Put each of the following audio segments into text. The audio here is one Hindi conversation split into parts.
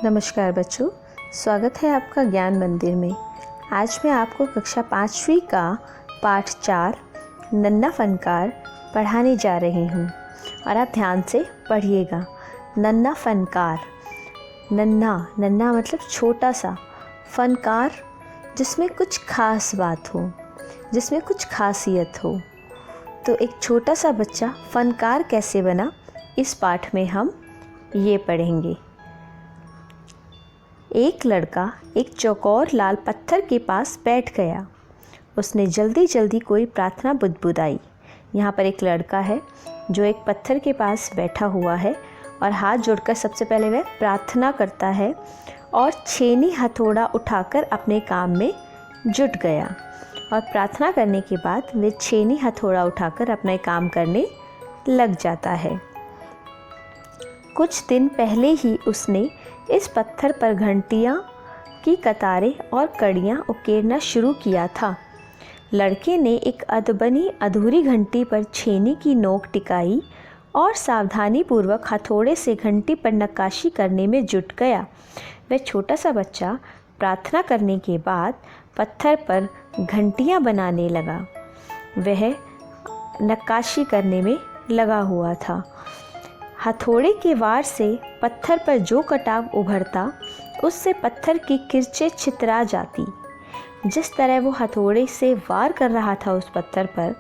नमस्कार बच्चों, स्वागत है आपका ज्ञान मंदिर में। आज मैं आपको कक्षा 5वीं का पाठ 4 नन्ना फनकार पढ़ाने जा रही हूँ और आप ध्यान से पढ़िएगा। नन्ना फनकार। नन्ना नन्ना मतलब छोटा सा, फनकार जिसमें कुछ खास बात हो, जिसमें कुछ खासियत हो। तो एक छोटा सा बच्चा फनकार कैसे बना, इस पाठ में हम ये पढ़ेंगे। एक लड़का एक चौकोर लाल पत्थर के पास बैठ गया। उसने जल्दी जल्दी कोई प्रार्थना बुदबुदाई। यहाँ पर एक लड़का है जो एक पत्थर के पास बैठा हुआ है और हाथ जोड़कर सबसे पहले वह प्रार्थना करता है और छेनी हथौड़ा उठाकर अपने काम में जुट गया। और प्रार्थना करने के बाद वह छेनी हथौड़ा उठाकर अपना काम करने लग जाता है। कुछ दिन पहले ही उसने इस पत्थर पर घंटियाँ की कतारें और कड़ियाँ उकेरना शुरू किया था। लड़के ने एक अधबनी अधूरी घंटी पर छेनी की नोक टिकाई और सावधानीपूर्वक हथौड़े से घंटी पर नक्काशी करने में जुट गया। वह छोटा सा बच्चा प्रार्थना करने के बाद पत्थर पर घंटियाँ बनाने लगा। वह नक्काशी करने में लगा हुआ था। हथौड़े के वार से पत्थर पर जो कटाव उभरता, उससे पत्थर की किरचें छितरा जाती। जिस तरह वो हथौड़े से वार कर रहा था उस पत्थर पर,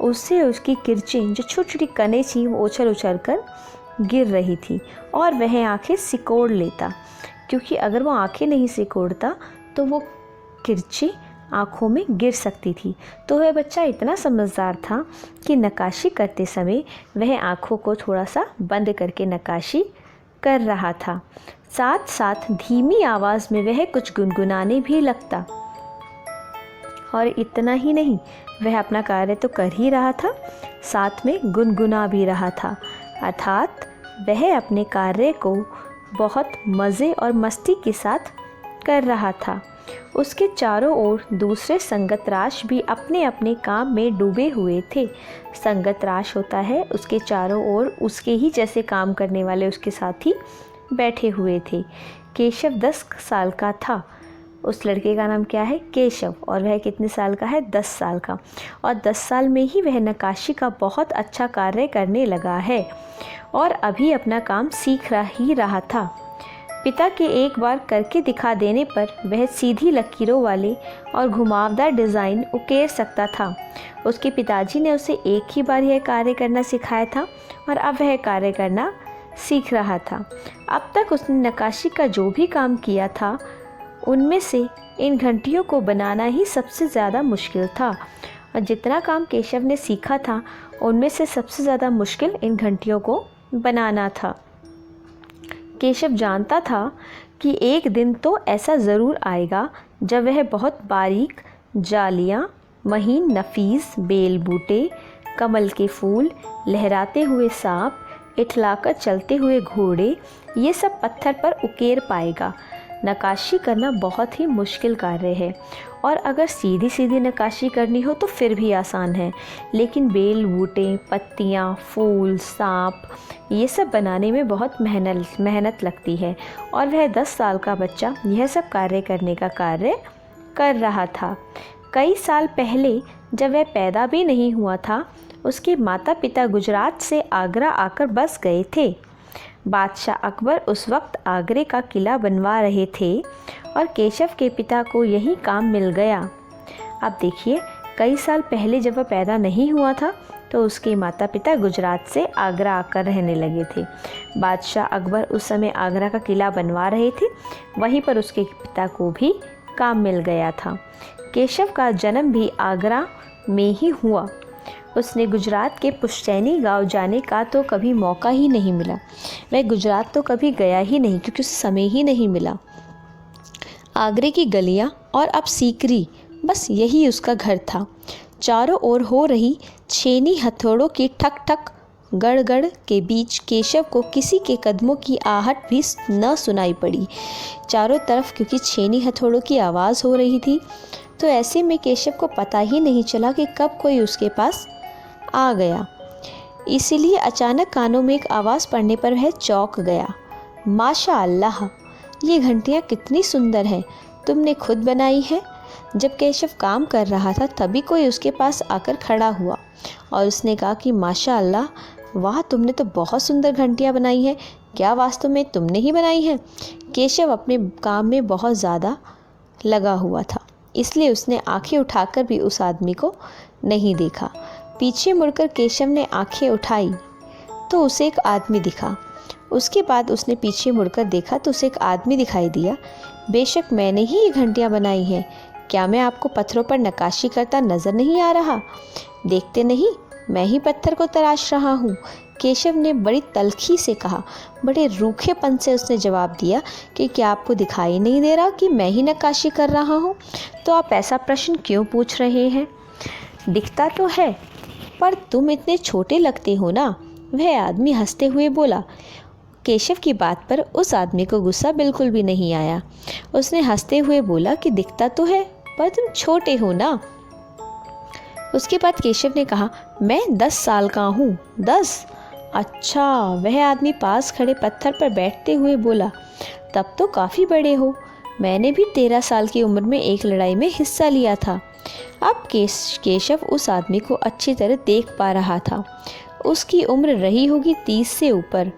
उससे उसकी किरचें जो छोटी छोटी कनें थी वो उछल उछल कर गिर रही थी और वह आंखें सिकोड़ लेता, क्योंकि अगर वो आंखें नहीं सिकोड़ता तो वो किरचें आँखों में गिर सकती थी। तो वह बच्चा इतना समझदार था कि नक्काशी करते समय वह आँखों को थोड़ा सा बंद करके नक्काशी कर रहा था। साथ साथ धीमी आवाज़ में वह कुछ गुनगुनाने भी लगता। और इतना ही नहीं, वह अपना कार्य तो कर ही रहा था, साथ में गुनगुना भी रहा था। अर्थात वह अपने कार्य को बहुत मज़े और मस्ती के साथ कर रहा था। उसके चारों ओर दूसरे संगतराश भी अपने अपने काम में डूबे हुए थे। संगतराश होता है उसके चारों ओर उसके ही जैसे काम करने वाले उसके साथी बैठे हुए थे। केशव 10 साल का था। उस लड़के का नाम क्या है? केशव। और वह कितने साल का है? 10 साल का। और 10 साल में ही वह नक्काशी का बहुत अच्छा कार्य करने लगा है और अभी अपना काम सीख ही रहा था। पिता के एक बार करके दिखा देने पर वह सीधी लकीरों वाले और घुमावदार डिज़ाइन उकेर सकता था। उसके पिताजी ने उसे एक ही बार यह कार्य करना सिखाया था और अब वह कार्य करना सीख रहा था। अब तक उसने नक्काशी का जो भी काम किया था, उनमें से इन घंटियों को बनाना ही सबसे ज़्यादा मुश्किल था। और जितना काम केशव ने सीखा था, उनमें से सबसे ज़्यादा मुश्किल इन घंटियों को बनाना था। केशव जानता था कि एक दिन तो ऐसा ज़रूर आएगा जब वह बहुत बारीक जालियाँ, महीन नफीस बेल बूटे, कमल के फूल, लहराते हुए सांप, इठलाकर चलते हुए घोड़े, ये सब पत्थर पर उकेर पाएगा। नक्काशी करना बहुत ही मुश्किल कार्य है और अगर सीधी सीधी नक्काशी करनी हो तो फिर भी आसान है, लेकिन बेल बूटे, पत्तियाँ, फूल, सांप, ये सब बनाने में बहुत मेहनत लगती है। और वह 10 साल का बच्चा यह सब कार्य करने का कार्य कर रहा था। कई साल पहले जब वह पैदा भी नहीं हुआ था, उसके माता पिता गुजरात से आगरा आकर बस गए थे। बादशाह अकबर उस वक्त आगरे का किला बनवा रहे थे और केशव के पिता को यही काम मिल गया। अब देखिए, कई साल पहले जब वह पैदा नहीं हुआ था तो उसके माता पिता गुजरात से आगरा आकर रहने लगे थे। बादशाह अकबर उस समय आगरा का किला बनवा रहे थे, वहीं पर उसके पिता को भी काम मिल गया था। केशव का जन्म भी आगरा में ही हुआ। उसने गुजरात के पुश्तैनी गांव जाने का तो कभी मौका ही नहीं मिला। वह गुजरात तो कभी गया ही नहीं, क्योंकि उसे समय ही नहीं मिला। आगरे की गलियां और अब सीकरी, बस यही उसका घर था। चारों ओर हो रही छेनी हथौड़ों की ठक ठक गड़गड़ के बीच केशव को किसी के कदमों की आहट भी न सुनाई पड़ी चारों तरफ, क्योंकि छेनी हथौड़ों की आवाज़ हो रही थी। तो ऐसे में केशव को पता ही नहीं चला कि कब कोई उसके पास आ गया। इसीलिए अचानक कानों में एक आवाज़ पड़ने पर वह चौंक गया। माशा अल्लाह, ये घंटियाँ कितनी सुंदर हैं, तुमने खुद बनाई है। जब केशव काम कर रहा था तभी कोई उसके पास आकर खड़ा हुआ और उसने कहा कि माशा अल्लाह, वाह, तुमने तो बहुत सुंदर घंटियाँ बनाई हैं। क्या वास्तव में तुमने ही बनाई हैं? केशव अपने काम में बहुत ज़्यादा लगा हुआ था, इसलिए उसने आंखें उठाकर भी उस आदमी को नहीं देखा। पीछे मुड़कर केशव ने आंखें उठाई तो उसे एक आदमी दिखा। उसके बाद उसने पीछे मुड़कर देखा तो उसे एक आदमी दिखाई दिया। बेशक मैंने ही ये घंटियाँ बनाई हैं। क्या मैं आपको पत्थरों पर नक्काशी करता नज़र नहीं आ रहा? देखते नहीं, मैं ही पत्थर को तराश रहा हूँ। केशव ने बड़ी तल्खी से कहा। बड़े रूखेपन से उसने जवाब दिया कि क्या आपको दिखाई नहीं दे रहा कि मैं ही नक्काशी कर रहा हूँ? तो आप ऐसा प्रश्न क्यों पूछ रहे हैं? दिखता तो है, पर तुम इतने छोटे लगते हो ना। वह आदमी हंसते हुए बोला। केशव की बात पर उस आदमी को गुस्सा बिल्कुल भी नहीं आया। उसने हंसते हुए बोला कि दिखता तो है, पर तुम छोटे हो ना। उसके बाद केशव ने कहा, मैं 10 साल का हूँ। 10? अच्छा। वह आदमी पास खड़े पत्थर पर बैठते हुए बोला, तब तो काफ़ी बड़े हो। मैंने भी 13 साल की उम्र में एक लड़ाई में हिस्सा लिया था। अब केशव उस आदमी को अच्छी तरह देख पा रहा था। उसकी उम्र रही होगी 30 से ऊपर।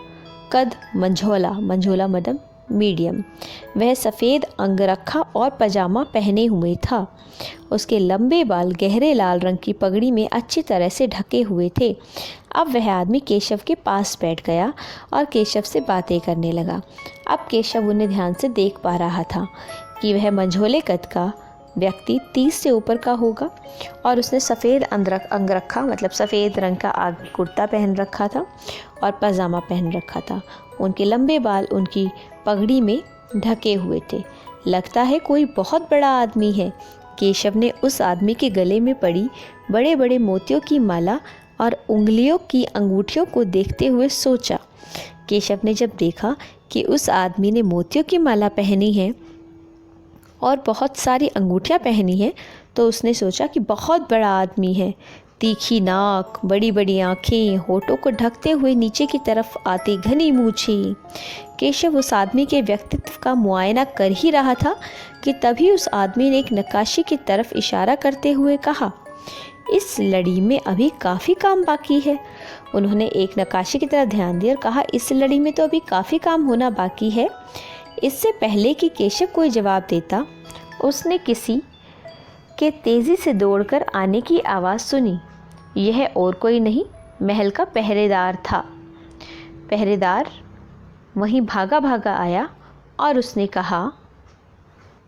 कद मंझोला मतलब मीडियम। वह सफ़ेद अंगरखा और पजामा पहने हुए था। उसके लंबे बाल गहरे लाल रंग की पगड़ी में अच्छी तरह से ढके हुए थे। अब वह आदमी केशव के पास बैठ गया और केशव से बातें करने लगा। अब केशव उन्हें ध्यान से देख पा रहा था कि वह मंझोले कद का व्यक्ति 30 से ऊपर का होगा और उसने सफ़ेद अंगरखा मतलब सफ़ेद रंग का कुर्ता पहन रखा था और पजामा पहन रखा था। उनके लंबे बाल उनकी पगड़ी में ढके हुए थे। लगता है कोई बहुत बड़ा आदमी है। केशव ने उस आदमी के गले में पड़ी बड़े बड़े मोतियों की माला और उंगलियों की अंगूठियों को देखते हुए सोचा। केशव ने जब देखा कि उस आदमी ने मोतियों की माला पहनी है और बहुत सारी अंगूठियाँ पहनी हैं, तो उसने सोचा कि बहुत बड़ा आदमी है। तीखी नाक, बड़ी बड़ी आँखें, होठों को ढकते हुए नीचे की तरफ आती घनी मूछें। केशव उस आदमी के व्यक्तित्व का मुआयना कर ही रहा था कि तभी उस आदमी ने एक नक्काशी की तरफ इशारा करते हुए कहा, इस लड़ी में अभी काफ़ी काम बाकी है। उन्होंने एक नक्काशी की तरफ ध्यान दिया और कहा, इस लड़ी में तो अभी काफ़ी काम होना बाकी है। इससे पहले कि केशव कोई जवाब देता, उसने किसी के तेज़ी से दौड़कर आने की आवाज़ सुनी। यह और कोई नहीं, महल का पहरेदार था। पहरेदार वहीं भागा भागा आया और उसने कहा,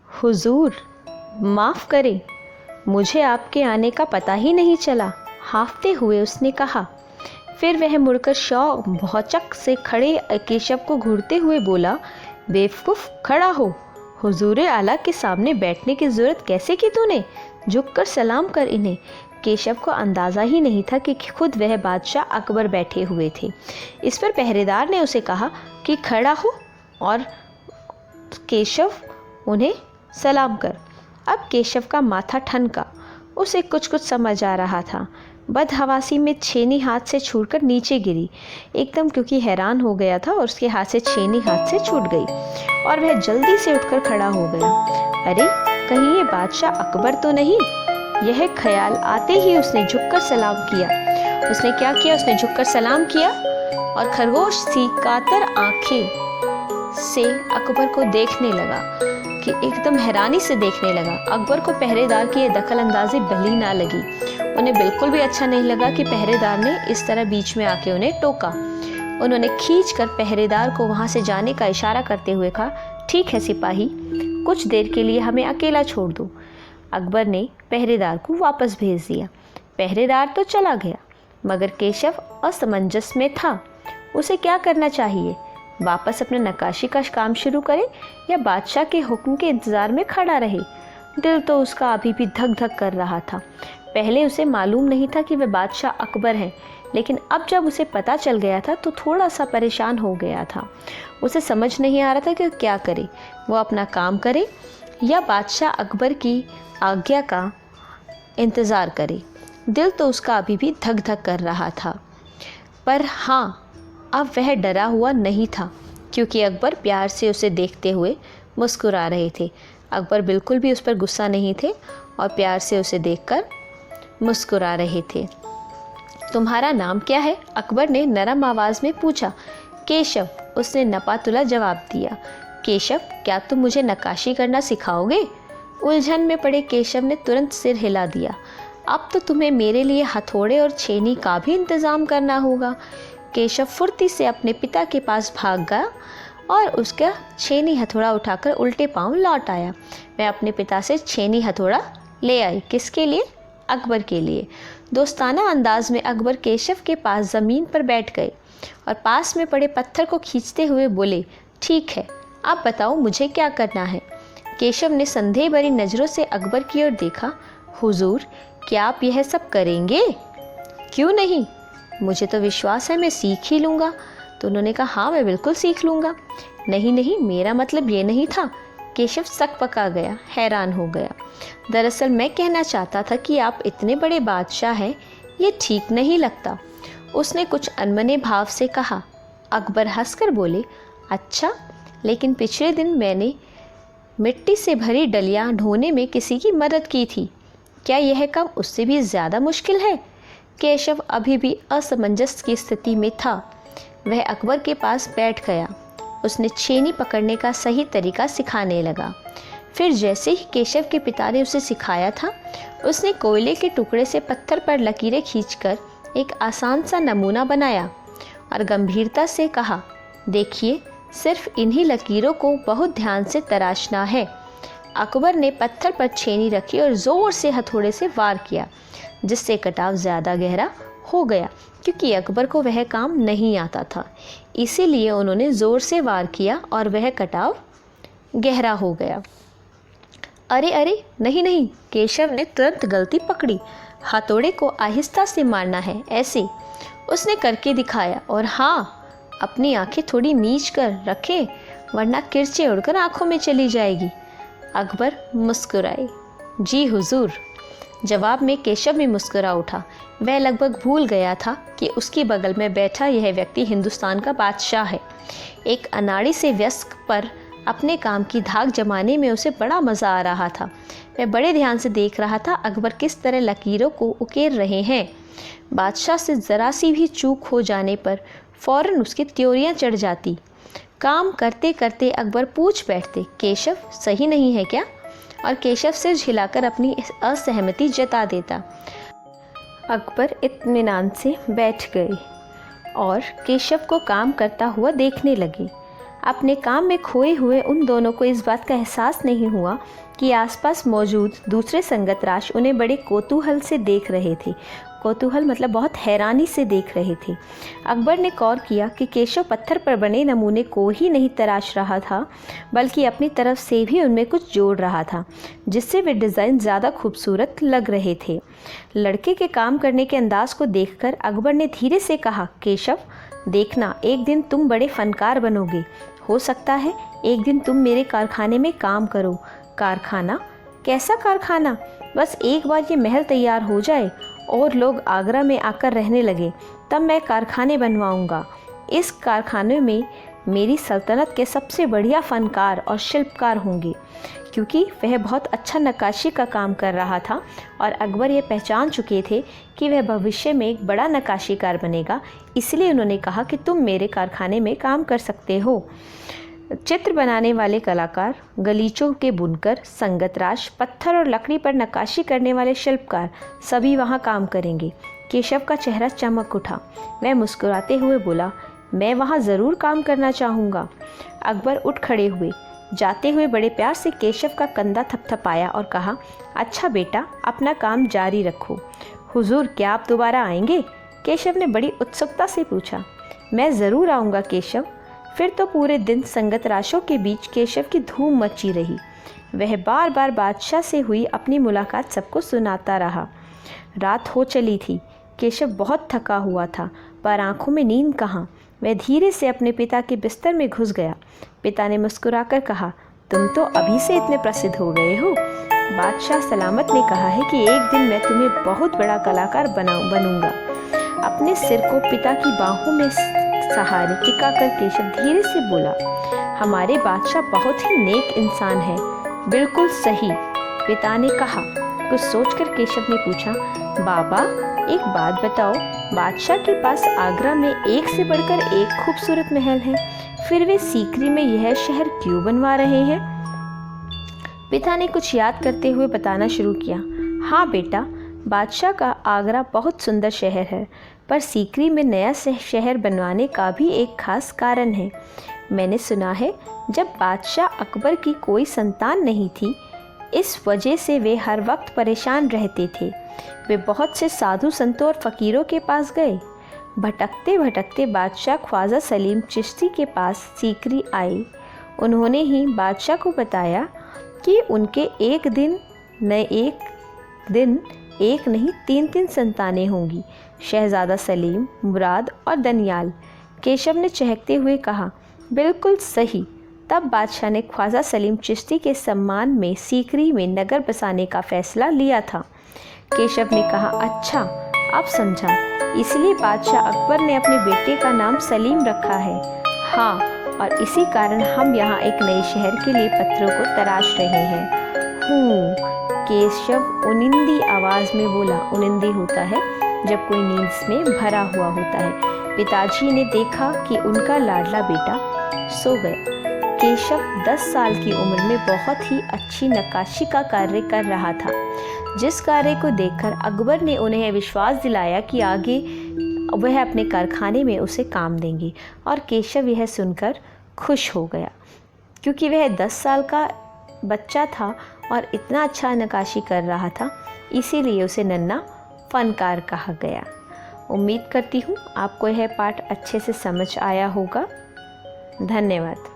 हुजूर, माफ़ करें, मुझे आपके आने का पता ही नहीं चला। हाँफते हुए उसने कहा। फिर वह मुड़कर भौचक से खड़े केशव को घूरते हुए बोला, बेवकूफ़, खड़ा हो। हुजूर आला के सामने बैठने की ज़रूरत कैसे की तूने? झुककर सलाम कर इन्हें। केशव को अंदाज़ा ही नहीं था कि खुद वह बादशाह अकबर बैठे हुए थे। इस पर पहरेदार ने उसे कहा कि खड़ा हो और केशव उन्हें सलाम कर। अब केशव का माथा ठनका। उसे कुछ कुछ समझ आ रहा था। बदहवासी में छेनी हाथ से छूटकर नीचे गिरी एकदम, क्योंकि हैरान हो गया था और उसके हाथ से छेनी हाथ से छूट गई और वह जल्दी से उठकर खड़ा हो गया। अरे, कहीं ये बादशाह अकबर तो नहीं? यह ख्याल आते ही उसने झुककर सलाम किया। उसने क्या किया? उसने झुककर सलाम किया और खरगोश सी कातर आंखें से अकबर को देखने लगा कि एकदम हैरानी से देखने लगा। अकबर को पहरेदार की यह दखल अंदाजी भली ना लगी। उन्हें बिल्कुल भी अच्छा नहीं लगा कि पहरेदार ने इस तरह बीच में आके उन्हें टोका। उन्होंने खींचकर पहरेदार को वहाँ से जाने का इशारा करते हुए कहा, ठीक है सिपाही, कुछ देर के लिए हमें अकेला छोड़ दो। अकबर ने पहरेदार को वापस भेज दिया। पहरेदार तो चला गया, मगर केशव असमंजस में था। उसे क्या करना चाहिए? वापस अपने नक्काशी का काम शुरू करे या बादशाह के हुक्म के इंतज़ार में खड़ा रहे? दिल तो उसका अभी भी धक धक कर रहा था। पहले उसे मालूम नहीं था कि वह बादशाह अकबर हैं, लेकिन अब जब उसे पता चल गया था तो थोड़ा सा परेशान हो गया था। उसे समझ नहीं आ रहा था कि क्या करे, वो अपना काम करे या बादशाह अकबर की आज्ञा का इंतज़ार करे। दिल तो उसका अभी भी धक धक कर रहा था, पर हाँ, अब वह डरा हुआ नहीं था। क्योंकि अकबर प्यार से उसे देखते हुए मुस्कुरा रहे थे। अकबर बिल्कुल भी उस पर गुस्सा नहीं थे और प्यार से उसे देखकर मुस्कुरा रहे थे। तुम्हारा नाम क्या है? अकबर ने नरम आवाज़ में पूछा। केशव, उसने नपातुला जवाब दिया। केशव, क्या तुम मुझे नक्काशी करना सिखाओगे? उलझन में पड़े केशव ने तुरंत सिर हिला दिया। अब तो तुम्हें मेरे लिए हथौड़े और छेनी का भी इंतज़ाम करना होगा। केशव फुर्ती से अपने पिता के पास भाग गया और उसका छेनी हथौड़ा उठाकर उल्टे पांव लौट आया। मैं अपने पिता से छेनी हथौड़ा ले आई। किसके लिए? अकबर के लिए। दोस्ताना अंदाज में अकबर केशव के पास ज़मीन पर बैठ गए और पास में पड़े पत्थर को खींचते हुए बोले, ठीक है, आप बताओ मुझे क्या करना है? केशव ने संदेह भरी नज़रों से अकबर की ओर देखा। हुजूर, क्या आप यह सब करेंगे? क्यों नहीं, मुझे तो विश्वास है मैं सीख ही लूँगा। तो उन्होंने कहा, हाँ मैं बिल्कुल सीख लूँगा। नहीं नहीं, मेरा मतलब ये नहीं था। केशव सकपका गया, हैरान हो गया। दरअसल मैं कहना चाहता था कि आप इतने बड़े बादशाह हैं, ये ठीक नहीं लगता। उसने कुछ अनमने भाव से कहा। अकबर हंसकर बोले, अच्छा, लेकिन पिछले दिन मैंने मिट्टी से भरी डलियां ढोने में किसी की मदद की थी। क्या यह काम उससे भी ज़्यादा मुश्किल है? केशव अभी भी असमंजस की स्थिति में था। वह अकबर के पास बैठ गया। उसने छेनी पकड़ने का सही तरीका सिखाने लगा। फिर जैसे ही केशव के पिता ने उसे सिखाया था, उसने कोयले के टुकड़े से पत्थर पर लकीरें खींचकर एक आसान सा नमूना बनाया और गंभीरता से कहा, देखिए, सिर्फ इन्हीं लकीरों को बहुत ध्यान से तराशना है। अकबर ने पत्थर पर छेनी रखी और ज़ोर से हथौड़े से वार किया, जिससे कटाव ज़्यादा गहरा हो गया। क्योंकि अकबर को वह काम नहीं आता था, इसीलिए उन्होंने ज़ोर से वार किया और वह कटाव गहरा हो गया। अरे अरे, नहीं नहीं, केशव ने तुरंत गलती पकड़ी। हथौड़े को आहिस्ता से मारना है, ऐसे। उसने करके दिखाया। और हाँ, अपनी आंखें थोड़ी मीच कर रखे, वरना किरचें उड़कर आंखों में चली जाएगी। अकबर मुस्कुराए। जी हुजूर। जवाब में केशव भी मुस्कुरा उठा। वह लगभग भूल गया था कि उसके बगल में बैठा यह व्यक्ति हिंदुस्तान का बादशाह है। एक अनाड़ी से वयस्क पर अपने काम की धाक जमाने में उसे बड़ा मज़ा आ रहा था। वह बड़े ध्यान से देख रहा था अकबर किस तरह लकीरों को उकेर रहे हैं। बादशाह से ज़रा सी भी चूक हो जाने पर फ़ौरन उसकी त्योरियां चढ़ जाती। काम करते करते अकबर पूछ बैठते, केशव सही नहीं है क्या? और केशव सिर हिलाकर अपनी असहमति जता देता। अकबर इत्मीनान से बैठ गए और केशव को काम करता हुआ देखने लगे। अपने काम में खोए हुए उन दोनों को इस बात का एहसास नहीं हुआ कि आसपास मौजूद दूसरे संगतराश उन्हें बड़े कौतूहल से देख रहे थे। कौतूहल मतलब बहुत हैरानी से देख रहे थे। अकबर ने गौर किया कि केशव पत्थर पर बने नमूने को ही नहीं तराश रहा था, बल्कि अपनी तरफ से भी उनमें कुछ जोड़ रहा था, जिससे वे डिज़ाइन ज़्यादा खूबसूरत लग रहे थे। लड़के के काम करने के अंदाज को देखकर अकबर ने धीरे से कहा, केशव, देखना, एक दिन तुम बड़े फनकार बनोगे। हो सकता है एक दिन तुम मेरे कारखाने में काम करो। कारखाना? कैसा कारखाना? बस एक बार ये महल तैयार हो जाए और लोग आगरा में आकर रहने लगे, तब मैं कारखाने बनवाऊंगा। इस कारखाने में मेरी सल्तनत के सबसे बढ़िया फनकार और शिल्पकार होंगे। क्योंकि वह बहुत अच्छा नक्काशी का काम कर रहा था और अकबर ये पहचान चुके थे कि वह भविष्य में एक बड़ा नक्काशीकार बनेगा, इसलिए उन्होंने कहा कि तुम मेरे कारखाने में काम कर सकते हो। चित्र बनाने वाले कलाकार, गलीचों के बुनकर, संगतराश, पत्थर और लकड़ी पर नक्काशी करने वाले शिल्पकार सभी वहाँ काम करेंगे। केशव का चेहरा चमक उठा। वह मुस्कुराते हुए बोला, मैं वहाँ ज़रूर काम करना चाहूँगा। अकबर उठ खड़े हुए। जाते हुए बड़े प्यार से केशव का कंधा थपथपाया और कहा, अच्छा बेटा, अपना काम जारी रखो। हुजूर, क्या आप दोबारा आएंगे? केशव ने बड़ी उत्सुकता से पूछा। मैं ज़रूर आऊँगा केशव। फिर तो पूरे दिन संगतराशों के बीच केशव की धूम मची रही। वह बार बार बादशाह से हुई अपनी मुलाकात सबको सुनाता रहा। रात हो चली थी। केशव बहुत थका हुआ था, पर आंखों में नींद कहाँ। वह धीरे से अपने पिता के बिस्तर में घुस गया। पिता ने मुस्कुराकर कहा, तुम तो अभी से इतने प्रसिद्ध हो गए हो। बादशाह सलामत ने कहा है कि एक दिन मैं तुम्हें बहुत बड़ा कलाकार बनूंगा। अपने सिर को पिता की बाहों में सहारे टिकाकर केशव धीरे से बोला, हमारे बादशाह बहुत ही नेक इंसान है। बिल्कुल सही, पिता ने कहा। कुछ सोचकर केशव ने पूछा, बाबा एक बात बताओ, बादशाह के पास आगरा में एक से बढ़कर एक खूबसूरत महल है, फिर वे सीकरी में यह शहर क्यों बनवा रहे हैं? पिता ने कुछ याद करते हुए बताना शुरू किया, हाँ बेटा, बादशाह का आगरा बहुत सुंदर शहर है, पर सीकरी में नया शहर बनवाने का भी एक खास कारण है। मैंने सुना है जब बादशाह अकबर की कोई संतान नहीं थी, इस वजह से वे हर वक्त परेशान रहते थे। वे बहुत से साधु संतों और फ़कीरों के पास गए। भटकते भटकते बादशाह ख्वाजा सलीम चिश्ती के पास सीकरी आए। उन्होंने ही बादशाह को बताया कि उनके एक नहीं 3 संतानें होंगी, शहज़ादा सलीम, मुराद और दनियाल। केशव ने चहकते हुए कहा, बिल्कुल सही। तब बादशाह ने ख्वाजा सलीम चिश्ती के सम्मान में सीकरी में नगर बसाने का फैसला लिया था। केशव ने कहा, अच्छा, अब समझा, इसलिए बादशाह अकबर ने अपने बेटे का नाम सलीम रखा है। हाँ, और इसी कारण हम यहाँ एक नए शहर के लिए पत्थरों को तराश रहे हैं। केशव उनिंदी आवाज़ में बोला। उनिंदी होता है जब कोई नींद में भरा हुआ होता है। पिताजी ने देखा कि उनका लाडला बेटा सो गया। केशव 10 साल की उम्र में बहुत ही अच्छी नक्काशी का कार्य कर रहा था, जिस कार्य को देखकर अकबर ने उन्हें विश्वास दिलाया कि आगे वह अपने कारखाने में उसे काम देंगे। और केशव यह सुनकर खुश हो गया, क्योंकि वह 10 साल का बच्चा था और इतना अच्छा नक्काशी कर रहा था, इसीलिए उसे नन्हा फनकार कहा गया। उम्मीद करती हूँ आपको यह पाठ अच्छे से समझ आया होगा। धन्यवाद।